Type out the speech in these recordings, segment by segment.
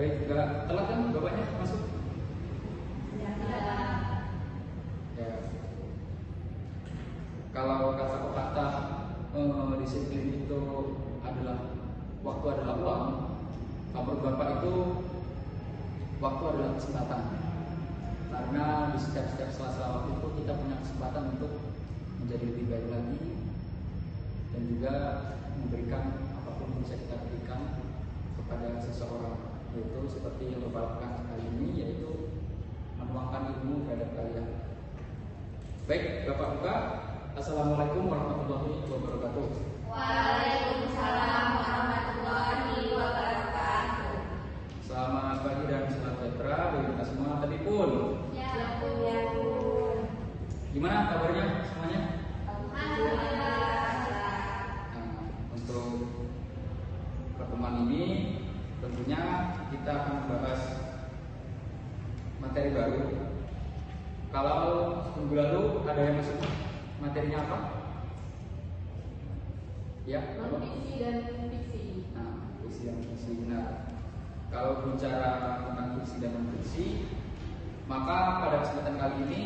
Baik, nggak telat kan bapaknya masuk? Ya. Ya. Kalau kata pepatah disiplin itu adalah waktu adalah uang, menurut bapak itu waktu adalah kesempatan. Karena di setiap sela-sela waktu itu kita punya kesempatan untuk menjadi lebih baik lagi dan juga memberikan apapun yang bisa kita berikan kepada seseorang, yaitu seperti yang bapak lakukan kali ini, yaitu menuangkan ilmu terhadap kalian. Baik, bapak buka. Assalamualaikum warahmatullahi wabarakatuh. Waalaikumsalam warahmatullahi wabarakatuh. Selamat pagi dan selamat sejahtera bagi kita semua. Tadi pun. Ya pun. Gimana kabarnya semuanya? Alhamdulillah. Nah, untuk pertemuan ini tentunya kita akan membahas materi baru. Kalau minggu lalu ada yang masuk, materinya apa? Ya, apa? Fiksi dan fiksi. Nah, fiksi dan fiksi. Nah, kalau bicara tentang fiksi dan non-fiksi, maka pada kesempatan kali ini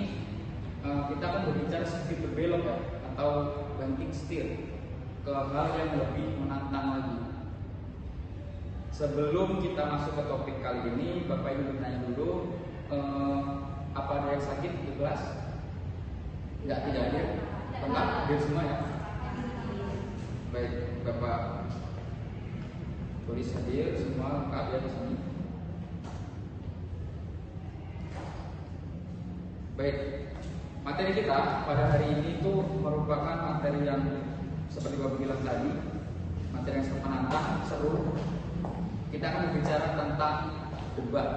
kita akan berbicara sedikit berbelok ya, atau banting setir ke hal yang lebih menantang lagi. Sebelum kita masuk ke topik kali ini, Bapak Ibu bertanya dulu, apa ada yang sakit di kelas? Tidak ada. Lengkap hadir semua ya. Baik, Bapak tulis hadir semua lengkap ya di sini. Baik, materi kita pada hari ini itu merupakan materi yang seperti Bapak bilang tadi, materi yang sangat menantang, seru. Kita akan berbicara tentang debat.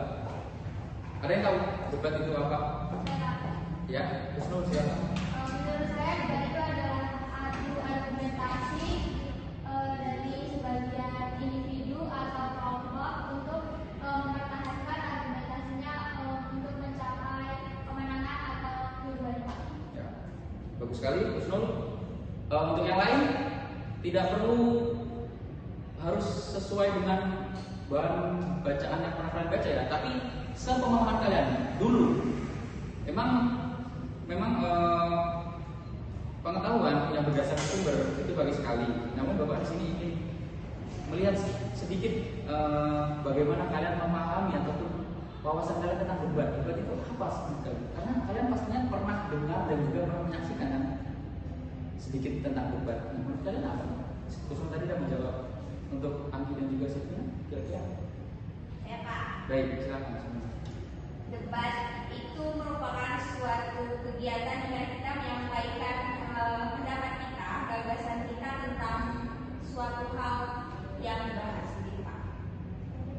Ada yang tahu debat itu apa? Ya, Wisnu silakan. Menurut saya debat itu adalah adu argumentasi dari sebagian individu atau kelompok untuk mempertahankan argumentasinya untuk mencapai kemenangan atau tujuan. Ya, bagus sekali, Wisnu. Untuk yang lain tidak perlu harus sesuai dengan bahan bacaan yang pernah kalian baca ya, tapi sepemahaman kalian dulu. Memang pengetahuan yang berdasarkan sumber itu bagus sekali. Namun Bapak di sini ingin melihat sedikit bagaimana kalian memahami ataupun wawasan kalian tentang debat. Debat itu apa sebenarnya? Karena kalian pastinya pernah dengar dan juga pernah menyaksikan kan sedikit tentang debat. Nah, menurut kalian apa? Khusus tadi sudah menjawab. Untuk Anggi dan juga Sofia, kira-kira? Ya Pak. Baik, silakan. Debat itu merupakan suatu kegiatan yang kita menyampaikan pendapat kita, gagasan kita tentang suatu hal yang dibahas gitu Pak.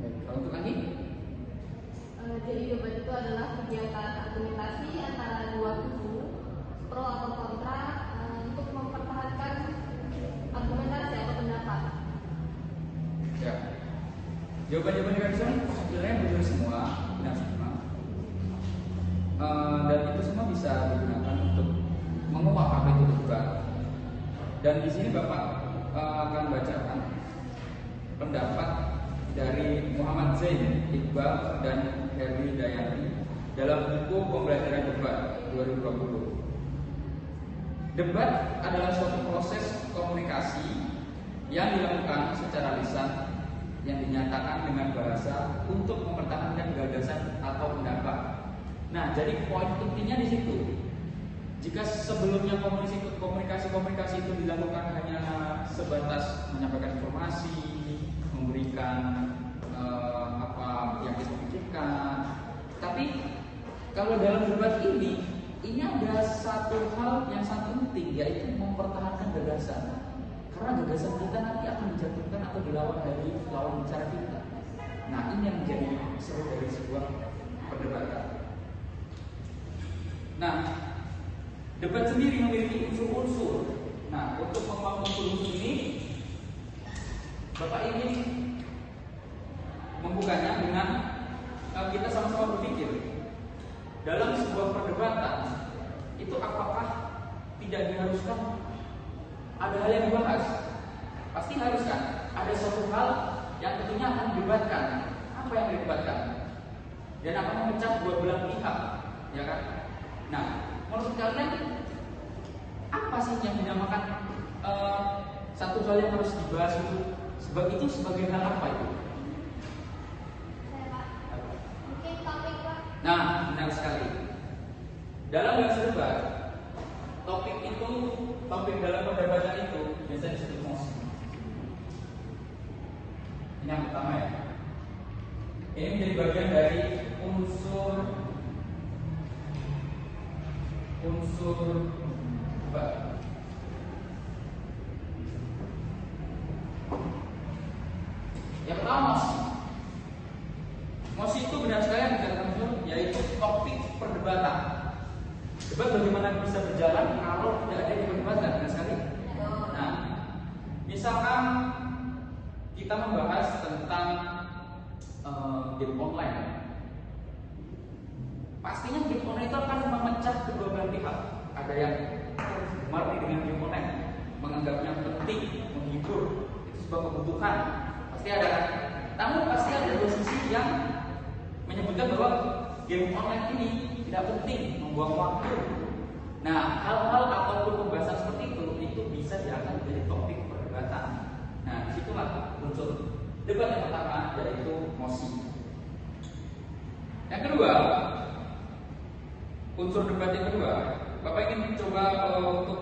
Baik, kalau untuk Anggi? Jadi debat itu adalah kegiatan argumentasi antara dua kubu, pro atau kontra, untuk mempertahankan argumentasi atau pendapat. Ya. Jawaban-jawaban dari kalian sebenarnya benar semua, dan itu semua bisa digunakan untuk menguak apa itu debat. Dan di sini Bapak akan bacakan pendapat dari Muhammad Zain Iqbal dan Herli Dayanti dalam buku Pembelajaran Debat 2020. Debat adalah suatu proses komunikasi yang dilakukan secara lisan yang dinyatakan dengan bahasa untuk mempertahankan gagasan atau pendapat. Nah, jadi poin intinya di situ. Jika sebelumnya komunikasi itu dilakukan hanya sebatas menyampaikan informasi, memberikan apa yang kita pikirkan, tapi kalau dalam debat ini ada satu hal yang sangat penting, yaitu mempertahankan gagasan. Karena gagasan kita nanti akan dijatuhkan atau dilawan dari lawan bicara kita. Nah, ini yang menjadi seru dari sebuah perdebatan. Nah, debat sendiri memiliki unsur-unsur. Nah, untuk menguak unsur-unsur ini, Bapak ingin membukanya dengan kita sama-sama berpikir dalam sebuah perdebatan itu apakah tidak diharuskan ada hal yang dibahas? Pasti harus kan? Ada suatu hal yang tentunya akan didebatkan. Apa apa yang didebatkan dan akan memecah dua belah pihak, ya kan? Nah, menurut kalian apa sih yang dinamakan satu hal yang harus dibahas itu sebagai hal apa itu? Saya, Pak. Mungkin topik, Pak. Nah, benar sekali. Dalam bahasa debat, topik dalam perdebatan itu biasanya disebut mosi. Ini yang pertama ya. Ini menjadi bagian dari unsur debat. Yang pertama mosi. Mosi itu benar sekali yang dikatakan unsur, yaitu topik perdebatan. Debat bagaimana bisa berjalan kalau tidak ada perdebatan, benar sekali. Nah, misalkan kita membahas tentang game online, pastinya game online itu akan memecah kedua belah pihak. Ada yang gemar dengan game online, menganggapnya penting, menghibur, itu sebuah kebutuhan, pasti ada kan? Namun pasti ada dua sisi yang menyebutkan bahwa game online ini tidak penting, membuang waktu. Nah, hal-hal ataupun pembahasan seperti itu bisa diangkat menjadi topik perdebatan. Nah, disitulah unsur debat yang pertama, yaitu mosi. Yang kedua, unsur debat yang kedua, Bapak ingin coba untuk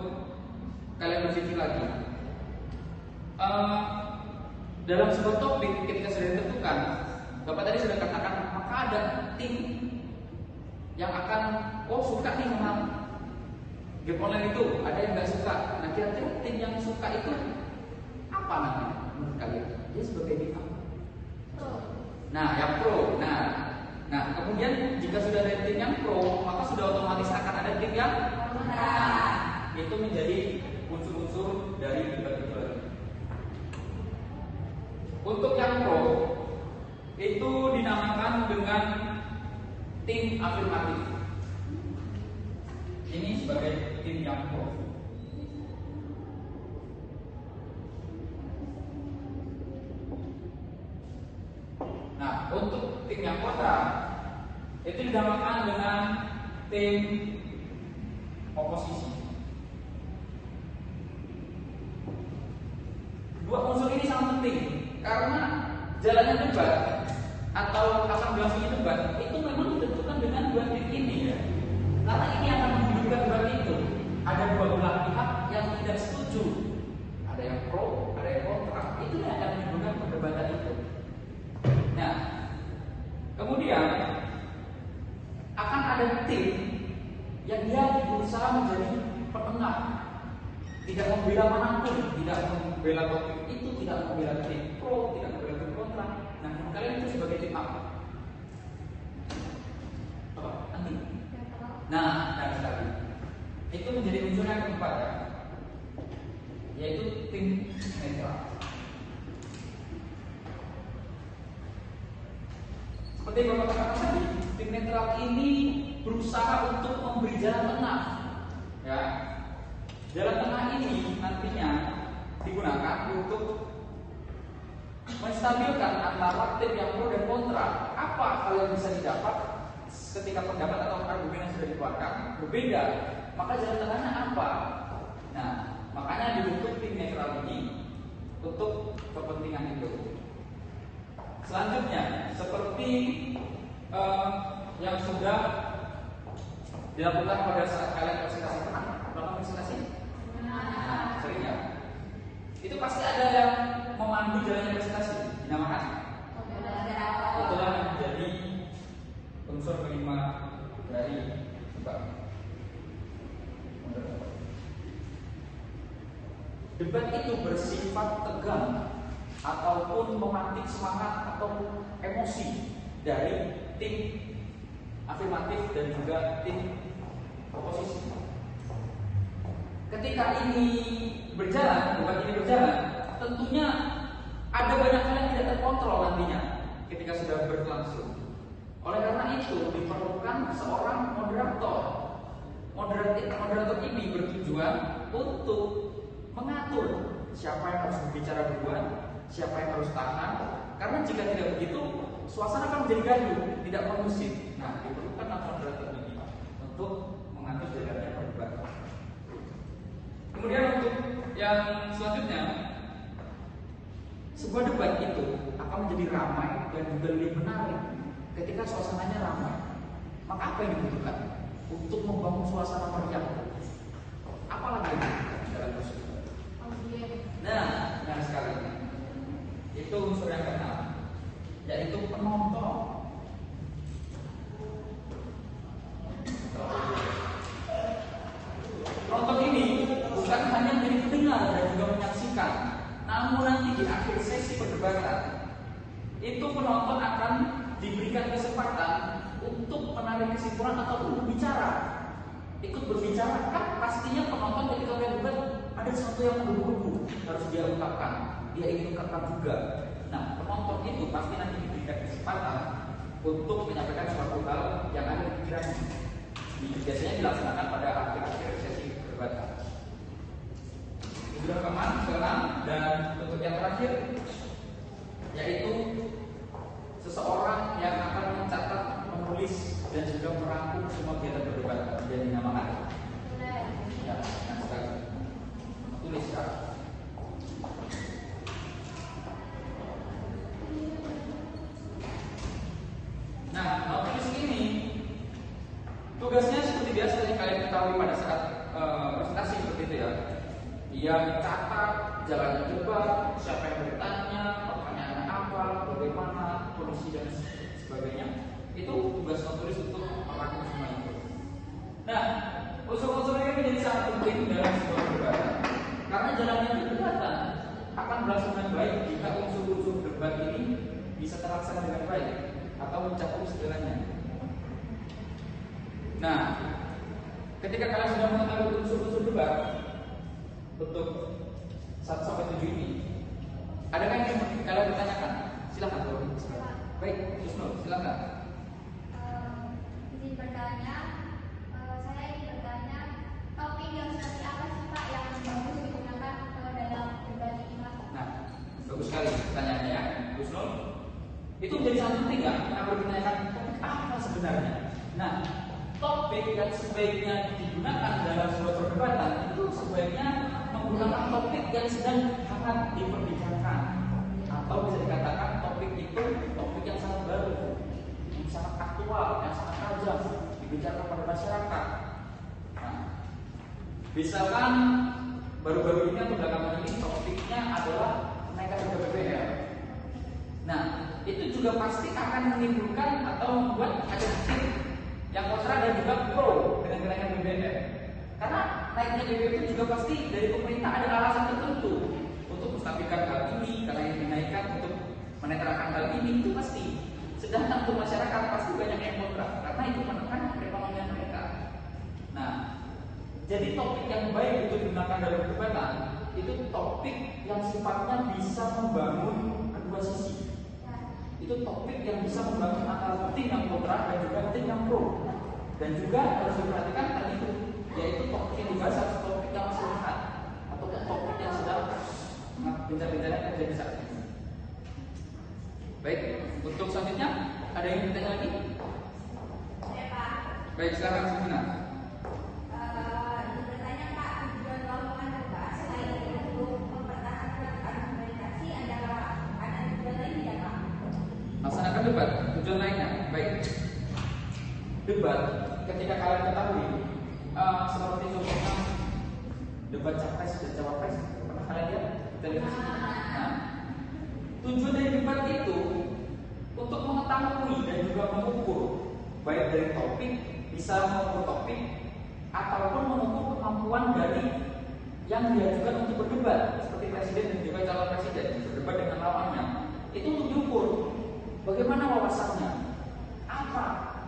kalian berpikir lagi. Dalam sebuah topik ketika sudah ditentukan, Bapak tadi sudah katakan maka ada tim yang akan suka nih sama game online itu, ada yang nggak suka. Nah, kira-kira tim yang suka itu apa namanya menurut kalian? Dia sebagai tim apa? Pro. Nah, yang pro. Nah, kemudian jika sudah ada tim yang pro, maka sudah otomatis akan ada tim yang kontra. Itu menjadi unsur-unsur dari debat itu. Untuk yang pro itu dinamakan dengan tim afirmatif. Ini sebagai tim yang pro. Nah, untuk tim yang kontra itu dinamakan dengan tim oposisi. Dua unsur ini sangat penting karena jalannya debat atau akan berlangsungnya debat itu memang ditentukan dengan dua tim ini ya. Karena ini akan menghidupkan debat itu. Ada dua belah pihak yang tidak setuju. Ada yang pro, ada yang kontra. Itu yang akan menghidupkan perdebatan itu. Nah, kemudian akan ada tim yang dia berusaha menjadi penengah, tidak membela manapun, tidak membela topik itu, tidak membela tim pro, tidak membela tim kontra. Nah, kalian itu sebagai tim apa? Nanti. Nah, dan sekali itu menjadi unsur yang keempat ya, yaitu tim netral. Seperti yang Bapak katakan tadi, tim netral ini berusaha untuk memberi jalan tengah. Ya, jalan tengah ini nantinya digunakan untuk menstabilkan antara tim yang pro dan kontra. Apa hal yang bisa didapat ketika pendapat atau argumen yang sudah dikeluarkan berbeda? Maka jalan tengahnya apa? Nah, makanya dibentuk tim netral ini untuk kepentingan itu. Selanjutnya, seperti yang sudah dilakukan pada saat kalian presentasi, pernah presentasi? Nah, sering ya. Itu pasti ada yang memandu jalannya presentasi, dinamakan moderator. Itulah yang menjadi unsur kelima dari debat. Debat itu bersifat tegang ataupun memantik semangat atau emosi dari tim afirmatif dan juga tim oposisi. Ketika ini berjalan, debat ini berjalan, tentunya ada banyak hal yang tidak terkontrol nantinya ketika sudah berlangsung. Oleh karena itu diperlukan seorang moderator. Moderator ini bertujuan untuk mengatur siapa yang harus berbicara duluan, siapa yang harus tahan. Karena jika tidak begitu, suasana kan menjadi gaduh, tidak kondusif. Nah, diperlukan alat-alat ini untuk mengatur jalannya perdebatan. Kemudian untuk yang selanjutnya, sebuah debat itu akan menjadi ramai dan juga lebih menarik ketika suasananya ramai. Maka apa yang dibutuhkan untuk membangun suasana meriah? Apalagi yang dibutuhkan dalam persidangan? Nah, benar sekali. Itu unsur yang keenam, yaitu penonton. Penonton ini bukan hanya menjadi pendengar dan juga menyaksikan, namun nanti di akhir sesi perdebatan itu penonton akan diberikan kesempatan untuk menarik kesimpulan atau berbicara, ikut berbicara. Kan pastinya penonton ketika melihat debat ada sesuatu yang berburu harus dia ungkapkan, dia ingin ungkapkan juga. Nah, penonton itu pasti nanti diberikan kesempatan untuk menyampaikan suatu hal yang ada di pikirannya. Biasanya dilaksanakan pada akhir-akhir sesi perdebatan. Itu sudah keenam, dan untuk yang terakhir yaitu seseorang yang akan mencatat, menulis dan juga merangkum semua kegiatan perdebatan yang dinamakan. Ya, yang sekali tulis ya. Nah, tulis ini tugasnya seperti biasa yang kalian ketahui pada saat presentasi seperti itu ya. Dia mencatat jalannya debat, siapa yang bertanya, pertanyaannya apa, bagaimana, kondisi dan sebagainya. Itu tugas tulis untuk merangkum semua itu. Nah, unsur-unsur ini menjadi sangat penting dalam sebuah perdebatan. Karena jalannya perdebatan akan berlangsung dengan baik jika unsur-unsur debat ini bisa terlaksana dengan baik atau mencakup segalanya. Nah, ketika kalian sudah mengetahui unsur-unsur debat untuk 1-7 ini, adakah yang kalian bertanyakan? Silakan, Bro. Baik, Susno, silakan. Izin bertanya, saya ingin bertanya topik yang seperti apa sih Pak yang bagus digunakan dalam debat ini Pak? Nah, bagus sekali pertanyaannya ya, Susno. Itu menjadi sangat penting ya, karena bertanyakan topik apa sebenarnya. Nah, topik yang sebaiknya digunakan dalam sebuah perdebatan itu sebaiknya menggunakan topik yang sedang hangat diperbincangkan, atau bisa dikatakan topik itu topik yang sangat baru, yang sangat aktual, yang sangat tajam dibicarakan pada masyarakat. Nah, misalkan baru-baru ini atau belakangan ini topiknya adalah kenaikan harga BBM. Nah, itu juga pasti akan menimbulkan atau membuat ada yang kontra dan juga pro dengan kenaikan BBM. Karena naiknya BBM itu juga pasti dari pemerintah ada alasan tertentu untuk menstabilkan hal ini, karena yang dinaikkan untuk menetralkan hal ini itu pasti. Sedangkan untuk masyarakat pasti banyak yang kontra karena itu menekan perekonomian mereka. Nah, jadi topik yang baik untuk digunakan dalam perdebatan itu topik yang sifatnya bisa membangun kedua sisi. Itu topik yang bisa membangun antara tim yang kontra dan juga tim yang pro. Dan juga harus diperhatikan tadi itu, yaitu topik yang dibahas atau topik yang masih hangat atau topik yang sedang bincang-bincangnya terjadi saat ini. Baik, untuk selanjutnya ada yang bertanya lagi? Ya Pak. Baik, silakan Sufina. Bertanya Pak, tujuan rombongan debat selain untuk mempertahankan argumentasi ada tujuan lain tidak Pak? Laksanakan debat, tujuan lainnya. Baik. Debat, ketika kalian ketahui seperti contohnya debat capres dan cawapres, pernah kalian lihat di televisi? Nah, tujuan dari debat itu untuk mengetahui dan juga mengukur baik dari topik, bisa mengukur topik ataupun mengukur kemampuan dari yang diajukan untuk berdebat, seperti presiden dan juga calon presiden berdebat dengan lawannya. Itu untuk diukur bagaimana wawasannya, apa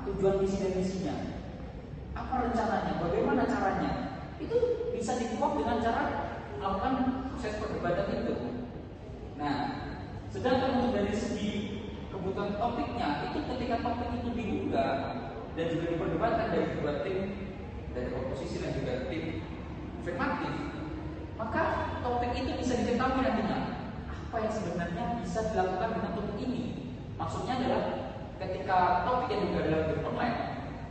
tujuan misi dan misinya, apa rencananya, bagaimana caranya. Itu bisa dikuak dengan cara melakukan proses perdebatan itu. Nah, sedangkan untuk dari segi kebutuhan topiknya, itu ketika topik itu diunggah dan juga diperdebatkan dari dua tim, dari oposisi dan juga tim afirmatif, maka topik itu bisa diketahui nantinya apa yang sebenarnya bisa dilakukan dengan topik ini. Maksudnya adalah ketika topik yang juga dalam game online,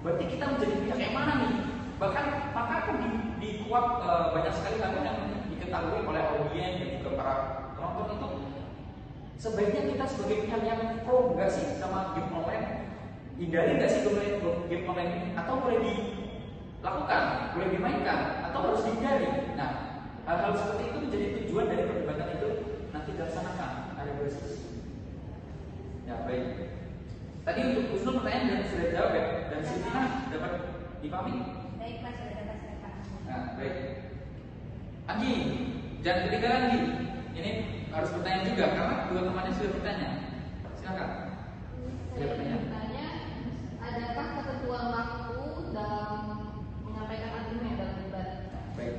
berarti kita menjadi pihak yang mana nih? Bahkan maka akan dikuat banyak sekali hal yang diketahui oleh audiens dan juga para penonton itu. Sebaiknya kita sebagai pihak yang pro nggak sih sama game online? Hindari nggak sih game online ini? Atau boleh dilakukan, boleh dimainkan, atau harus dihindari? Nah, hal-hal seperti itu menjadi tujuan dari perdebatan itu nanti dilaksanakan. Ada dua sisi. Ya baik. Tadi untuk usul pertanyaan dan sudah jawab ya. Dan Siti dapat dipahami? Baik Pak, sudah dapat saya pahami. Nah baik. Anggi, jangan ketinggalan Anggi. Ini harus bertanya juga karena dua temannya sudah bertanya. Silakan. Saya ingin bertanya, adakah ketentuan waktu dalam menyampaikan argumen dalam debat? Baik.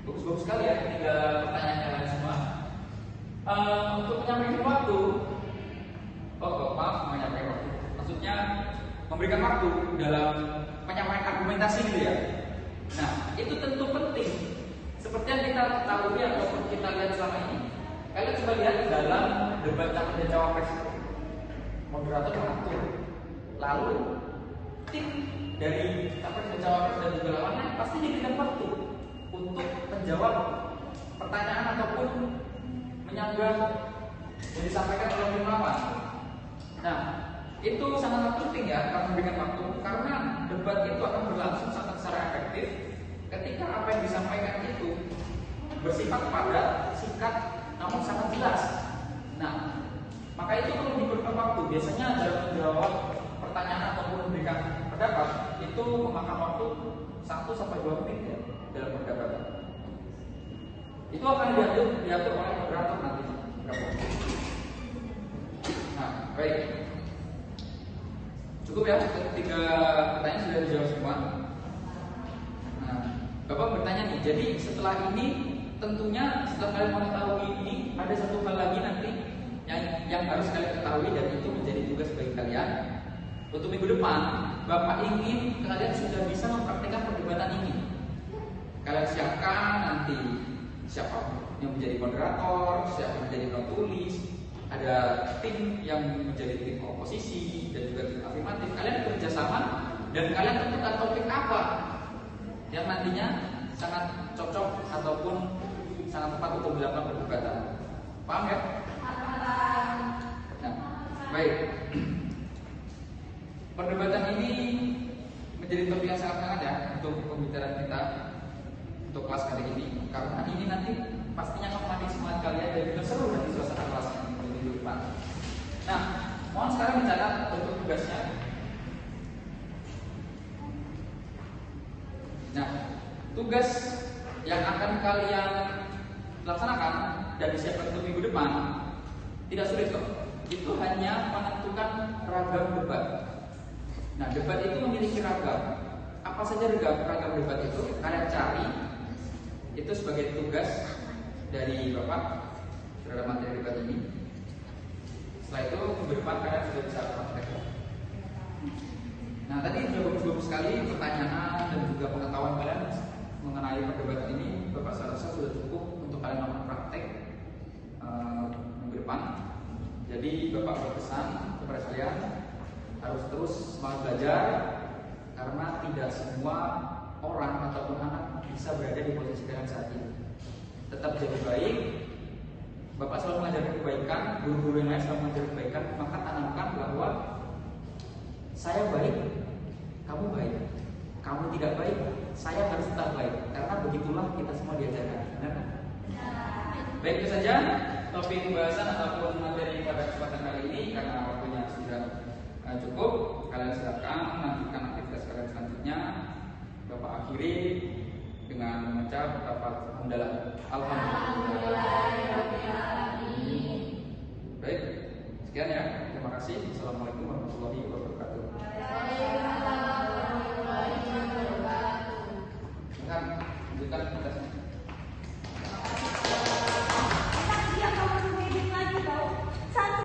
Bagus-bagus sekali ya ketiga pertanyaan kalian semua. Untuk menyampaikan waktu, maaf menyampaikan waktu. Maksudnya memberikan waktu dalam penyampaian argumentasi gitu ya. Nah, itu tentu penting. Seperti yang kita ketahui ataupun kita lihat selama ini. Kalian coba lihat dalam debat capres dan cawapres, moderator mengatur, lalu tim dari capres dan cawapres dan juga lawannya pasti diberikan waktu untuk menjawab pertanyaan ataupun menyanggah yang disampaikan oleh tim lawan. Nah, itu sangat penting ya kalau memberikan waktu karena debat itu akan berlangsung sangat secara efektif ketika apa yang disampaikan itu bersifat padat, singkat, namun sangat jelas. Nah, maka itu perlu diberikan waktu. Biasanya dalam menjawab pertanyaan ataupun memberikan pendapat itu memakan waktu 1-2 menit ya dalam perdebatan. Itu akan diatur oleh moderator nanti. Nah, baik. Cukup ya, ketiga pertanyaan sudah dijawab semua. Nah, Bapak bertanya nih, jadi setelah ini tentunya setelah kalian mengetahui ini ada satu hal lagi nanti yang harus kalian ketahui dan itu menjadi tugas bagi kalian. Untuk minggu depan, Bapak ingin kalian sudah bisa mempraktikkan perdebatan ini. Kalian siapkan nanti siapa yang menjadi moderator, siapa yang menjadi penulis, ada tim yang menjadi tim oposisi dan juga tim afirmatif. Kalian bekerja sama dan kalian tentukan topik apa yang nantinya sangat cocok ataupun sangat tepat untuk dilakukan perdebatan. Paham ya? Paham. Nah, baik. Perdebatan ini menjadi topik yang sangat hangat ya untuk pembicaraan kita untuk kelas kali ini karena ini nanti pastinya akan memakai semangat kalian dan juga seru nanti suasana kelasnya di depan. Nah, mohon sekarang dicatat untuk tugasnya. Nah, tugas yang akan kalian laksanakan dan disiapkan untuk minggu depan tidak sulit kok. Itu hanya menentukan ragam debat. Nah, debat itu memiliki ragam. Apa saja ragam debat itu? Kalian cari. Itu sebagai tugas dari Bapak terhadap materi debat ini. Setelah itu minggu depan kalian sudah bisa praktek. Nah, tadi sudah bagus-bagus sekali pertanyaan dan juga pengetahuan kalian mengenai perdebatan ini. Bapak saya rasa sudah cukup untuk kalian melakukan praktek minggu depan. Jadi Bapak berpesan kepada kalian harus terus semangat belajar karena tidak semua orang ataupun anak bisa berada di posisi kalian saat ini. Tetap jadi baik. Bapak selalu mengajarkan kebaikan, guru-guru yang lain selalu mengajarkan kebaikan. Maka tanamkan bahwa saya baik, kamu baik. Kamu tidak baik, saya harus tetap baik. Karena begitulah kita semua diajarkan. Benar? Baik, itu saja topik pembahasan ataupun materi pada kesempatan kali ini. Karena waktunya sudah cukup, kalian silakan lanjutkan aktivitas kalian selanjutnya. Bapak akhiri dengan mengucap hamdalah. Alhamdulillah. Baik, sekian ya. Terima kasih. Assalamualaikum warahmatullahi wabarakatuh. Lanjutkan tugasnya.